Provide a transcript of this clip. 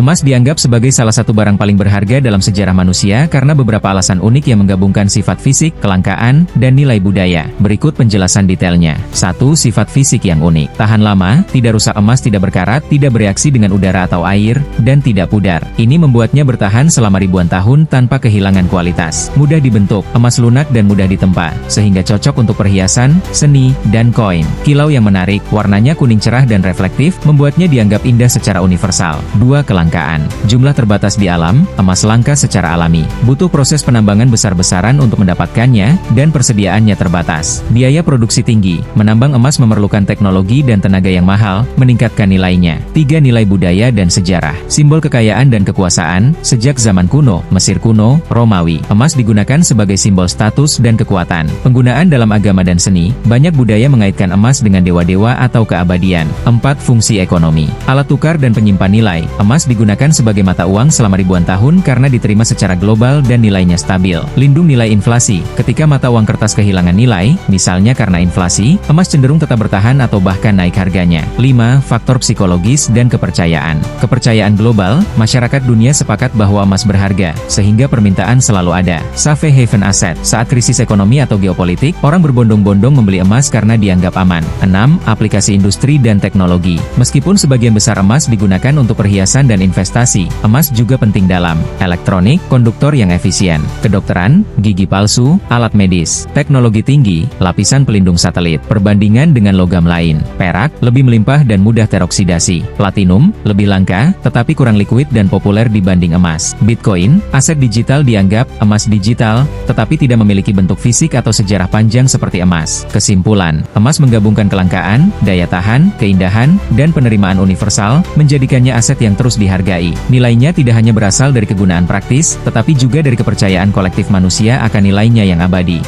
Emas dianggap sebagai salah satu barang paling berharga dalam sejarah manusia karena beberapa alasan unik yang menggabungkan sifat fisik, kelangkaan, dan nilai budaya. Berikut penjelasan detailnya. 1. Sifat fisik yang unik. Tahan lama, tidak rusak. Emas tidak berkarat, tidak bereaksi dengan udara atau air, dan tidak pudar. Ini membuatnya bertahan selama ribuan tahun tanpa kehilangan kualitas. Mudah dibentuk, emas lunak dan mudah ditempa, sehingga cocok untuk perhiasan, seni, dan koin. Kilau yang menarik, warnanya kuning cerah dan reflektif, membuatnya dianggap indah secara universal. 2. Kelangkaan. Jumlah terbatas di alam, emas langka secara alami. Butuh proses penambangan besar-besaran untuk mendapatkannya, dan persediaannya terbatas. Biaya produksi tinggi. Menambang emas memerlukan teknologi dan tenaga yang mahal, meningkatkan nilainya. 3. Nilai budaya dan sejarah. Simbol kekayaan dan kekuasaan, sejak zaman kuno, Mesir kuno, Romawi. Emas digunakan sebagai simbol status dan kekuatan. Penggunaan dalam agama dan seni, banyak budaya mengaitkan emas dengan dewa-dewa atau keabadian. 4. Fungsi ekonomi. Alat tukar dan penyimpan nilai. Emas digunakan sebagai mata uang selama ribuan tahun karena diterima secara global dan nilainya stabil. Lindung nilai inflasi. Ketika mata uang kertas kehilangan nilai, misalnya karena inflasi, emas cenderung tetap bertahan atau bahkan naik harganya. 5. Faktor psikologis dan kepercayaan. Kepercayaan global, masyarakat dunia sepakat bahwa emas berharga, sehingga permintaan selalu ada. Safe haven asset. Saat krisis ekonomi atau geopolitik, orang berbondong-bondong membeli emas karena dianggap aman. 6. Aplikasi industri dan teknologi. Meskipun sebagian besar emas digunakan untuk perhiasan dan investasi, emas juga penting dalam elektronik, konduktor yang efisien, kedokteran, gigi palsu, alat medis, teknologi tinggi, lapisan pelindung satelit. Perbandingan dengan logam lain, perak lebih melimpah dan mudah teroksidasi. Platinum lebih langka, tetapi kurang liquid dan populer dibanding emas. Bitcoin, aset digital dianggap emas digital, tetapi tidak memiliki bentuk fisik atau sejarah panjang seperti emas. Kesimpulan, emas menggabungkan kelangkaan, daya tahan, keindahan, dan penerimaan universal, menjadikannya aset yang terus dihargai. Nilainya tidak hanya berasal dari kegunaan praktis, tetapi juga dari kepercayaan kolektif manusia akan nilainya yang abadi.